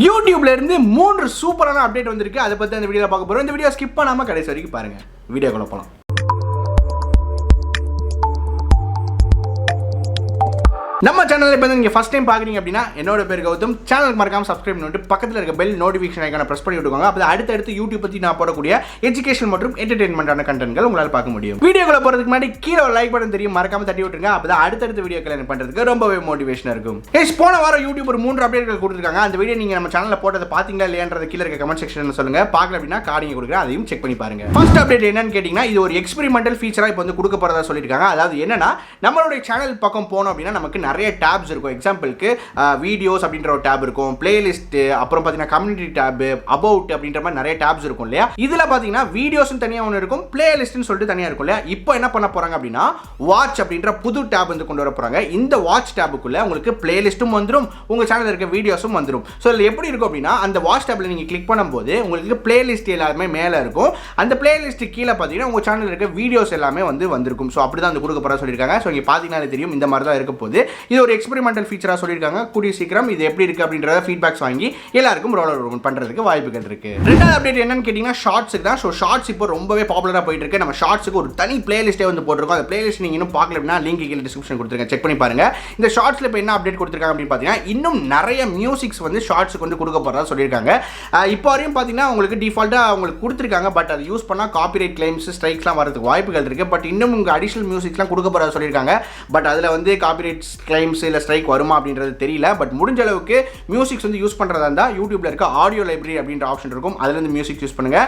யூடியூப்ல இருந்து 3 சூப்பரான அப்டேட் வந்திருக்கு. அதை பத்தி அந்த வீடியோல பார்க்க போறோம். இந்த வீடியோ ஸ்கிப் பண்ணாம கடைசி வரைக்கும் பாருங்க. வீடியோக்குள்ள போலாம். நம்ம சேனல்ல இப்போ நீங்க ஃபர்ஸ்ட் டைம் பாக்குறீங்க அப்படின்னா என்னோட பேர் கௌதம். சேனலுக்கு மறக்காம சப்ஸ்கிரைப் பண்ணிட்டு பக்கத்துல இருக்க பெல் நோட்டிஃபிகேஷன் ஐகானை பிரஸ் பண்ணி விட்டுக்கோங்க. அப்போ அடுத்து யூடியூப் பத்தி நான் போடக்கூடிய எஜுகேஷன் மற்றும் என்டர்டெயின்மெண்டான கண்டென்ட்கள் உங்களால பார்க்க முடியும். வீடியோக்குள்ள போறதுக்கு முன்னாடி கீழே ஒரு லைக் பட்டன் தெரியும், மறக்காம தட்டி விட்டுருங்க. அப்போ அடுத்த வீடியோக்களை பண்றதுக்கு ரொம்பவே மோட்டிவேஷனா இருக்கும். போன வாரம் யூடியூப் ஒரு 3 அப்டேட்கள் கொடுத்துருக்காங்க. அந்த வீடியோ நீங்க நம்ம சேனல்ல போட்டதை பாத்தீங்களா இல்லையான்றது கீழே இருக்க கமெண்ட் செக்ஷன்ல சொல்லுங்க. பார்க்கல அப்படின்னா கார்டிங் கொடுக்குறேன், அதையும் செக் பண்ணி பாருங்க. ஃபர்ஸ்ட் அப்டேட் என்னன்னு கேட்டீங்கன்னா, இது ஒரு எக்ஸ்பெரிமெண்டல் ஃபீச்சரா இப்போ வந்து கொடுக்க போறதா சொல்லியிருக்காங்க. அதாவது என்னன்னா, நம்மளுடைய சேனல் பக்கம் போனோம் அப்படின்னா நமக்கு நிறைய டேப்ஸ் இருக்கும். எக்ஸாம்பிளுக்கு வீடியோஸ் அப்படின்ற ஒரு டேப் இருக்கும், பிளேலிஸ்ட், அப்புறம் பார்த்தீங்கன்னா கம்யூனிட்டி டேப், அபவுட் அப்படின்ற மாதிரி நிறைய டேப்ஸ் இருக்கும் இல்லையா. இதில் பார்த்தீங்கன்னா வீடியோஸ் தனியாக ஒன்று இருக்கும், பிளேலிஸ்ட்னு சொல்லிட்டு தனியாக இருக்கும் இல்லையா. இப்போ என்ன பண்ண போறாங்க அப்படின்னா, வாட்ச் அப்படின்ற புது டேப் வந்து கொண்டு வர போறாங்க. இந்த வாட்ச் டேபுக்குள்ள உங்களுக்கு பிளேலிஸ்ட்டும் வந்துடும், உங்க சேனலில் இருக்க வீடியோஸும் வந்துடும். ஸோ இதில் எப்படி இருக்கும் அப்படின்னா, அந்த வாட்ச் டேப்ல நீங்க கிளிக் பண்ணும்போது உங்களுக்கு பிளேலிஸ்ட் எல்லாமே மேலே இருக்கும். அந்த பிளேலிஸ்ட் கீழே பார்த்தீங்கன்னா உங்க சேனலில் இருக்க வீடியோஸ் எல்லாமே வந்திருக்கும். ஸோ அப்படி தான் வந்து கொடுக்க போறதா சொல்லியிருக்காங்க. ஸோ இங்கே பார்த்தீங்கன்னா தெரியும், இந்த மாதிரி தான் இருக்க போகுது. இது ஒரு எக்ஸ்பெரிமெண்டல் ஃபீச்சரா சொல்லிருக்காங்க. கூடிய சீக்கிரம் இது எப்படி இருக்கு அப்படிங்கறத ஃபீட்பேக்ஸ் வாங்கி எல்லாருக்கும் ரோல் அவுட் பண்றதுக்கு வாய்ப்புகள் இருக்கு. ரெண்டாவது அப்டேட் என்னன்னு கேட்டீங்கன்னா, ஷார்ட்ஸ்க்கு தான். சோ ஷார்ட்ஸ் இப்போ ரொம்பவே பாப்புலரா போயிட்டு இருக்கு. நம்ம ஷார்ட்ஸ்க்கு ஒரு தனி பிளேலிஸ்டே வந்து போட்டுருக்கோம். அந்த பிளேலிஸ்ட் நீங்க இன்னும் பார்க்கல அப்படின்னா லிங்க் கீழ டிஸ்கிரிப்ஷன் கொடுத்துருக்கேன், செக் பண்ணி பாருங்க. இந்த ஷார்ட்ஸ்ல இப்போ என்ன அப்டேட் கொடுத்திருக்காங்க அப்படின்னு பாத்தீங்கன்னா, இன்னும் நிறைய மியூசிக்ஸ் வந்து ஷார்ட்ஸ்க்கு வந்து கொடுக்க போறதா சொல்லியிருக்காங்க. இப்போ வரையும் பாத்தீங்கன்னா உங்களுக்கு டிஃபால்ட்டா உங்களுக்கு கொடுத்திருக்காங்க. பட் அது யூஸ் பண்ணா காப்பிரைட் கிளைம்ஸ், ஸ்ட்ரைக்ஸ்லாம் வரதுக்கு வாய்ப்புகள் இருக்கு. பட் இன்னும் உங்க அடிஷனல் மியூசிக்ஸ்லாம் கொடுக்க போறதா சொல்லியிருக்காங்க. பட் அதுல வந்து காப்பிரைட் கிளைம்ஸ் இல்ல ஸ்ட்ரைக் வருமா அப்படின்றது தெரியல. பட் முடிஞ்ச அளவுக்கு மியூசிக்ஸ் வந்து யூஸ் பண்றதா இருந்தா யூடியூப்ல இருக்க ஆடியோ லைப்ரரி அப்படின்ற ஆப்ஷன் இருக்கும், அதுல இருந்து மியூசிக் யூஸ் பண்ணுங்க.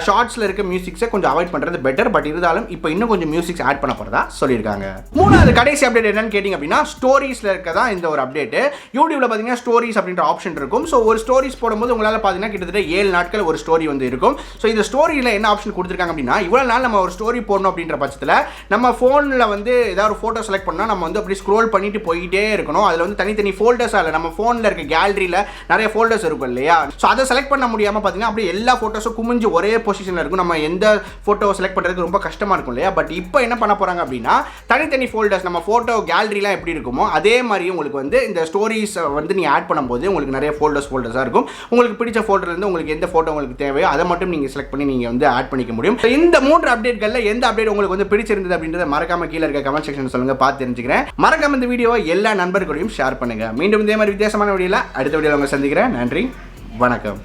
ஷார்ட்ஸ்ல இருக்க மியூசிக்ஸை கொஞ்சம் அவாய்ட் பண்றது பெட்டர். பட் இருந்தாலும் இப்போ இன்னும் கொஞ்சம் மியூசிக்ஸ் ஆட் பண்ண போறதா சொல்லியிருக்காங்க. மூணாவது கடைசி அப்டேட் என்னன்னு கேட்டீங்க அப்படின்னா, ஸ்டோரிஸ்ல இருக்கதா இந்த ஒரு அப்டேட். யூடியூப்ல பாத்தீங்கன்னா ஸ்டோரிஸ் அப்படின்ற ஆப்ஷன் இருக்கும். ஸோ ஒரு ஸ்டோரிஸ் போடும்போது உங்களால பாத்தீங்கன்னா கிட்டத்தட்ட 7 நாட்கள் ஒரு ஸ்டோரி வந்து இருக்கும். ஸோ இந்த ஸ்டோரியில என்ன ஆப்ஷன் கொடுத்துருக்காங்க அப்படின்னா, இவ்வளவு நாள் நம்ம ஒரு ஸ்டோரி போடணும் அப்படின்ற பட்சத்தில் நம்ம போன்ல வந்து ஏதாவது ஒரு போட்டோ செலக்ட் பண்ணா நம்ம வந்து அப்படி ஸ்க்ரோல் பண்ணிட்டு போயிட்டே இருக்கணும். அதுல வந்து தனித்தனி ஃபோல்டர்ஸ் இல்ல, நம்ம போன்ல இருக்க கேலரியில நிறைய ஃபோல்டர்ஸ் இருக்கும் இல்லையா. சோ அதை செலக்ட் பண்ண முடியாம பாத்தீங்கன்னா அப்படியே எல்லா போட்டோஸும் குமிஞ்சு ஒரே பொசிஷன்ல இருக்கும். நம்ம எந்த போட்டோ செலக்ட் பண்றதுக்கு ரொம்ப கஷ்டமா இருக்கும் இல்லையா. பட் இப்போ என்ன பண்ண போறாங்க அப்படின்னா, தனித்தனி ஃபோல்டர்ஸ் நம்ம போட்டோ கேலரிலாம் எப்படி இருக்குமோ அதே மாதிரி உங்களுக்கு வந்து இந்த ஸ்டோரிஸ் வந்து நீங்க ஆட் பண்ணும்போது உங்களுக்கு நிறைய ஃபோல்டர்ஸா இருக்கும். உங்களுக்கு பிடிச்ச ஃபோல்டர்ல இருந்து உங்களுக்கு எந்த போட்டோ உங்களுக்கு தேவையோ அதை மட்டும் நீங்க செலக்ட் பண்ணி நீங்க வந்து ஆட் பண்ணிக்க முடியும். இந்த 3 அப்டேட்கள்ல எந்த அப்டேட் உங்களுக்கு வந்து பிடிச்சிருந்தது அப்படின்றத மறக்காம கீழ இருக்க கமெண்ட் செக்ஷன் சொல்லுங்க, பார்த்து தெரிஞ்சுக்கிறேன். மறக்காம இந்த வீடியோவை எல்லா நண்பர்களையும் ஷேர் பண்ணுங்க. மீண்டும் இதே மாதிரி வித்தியாசமான வீடியோல அடுத்த வீடியோல உங்களை சந்திக்கிறேன். நன்றி, வணக்கம்.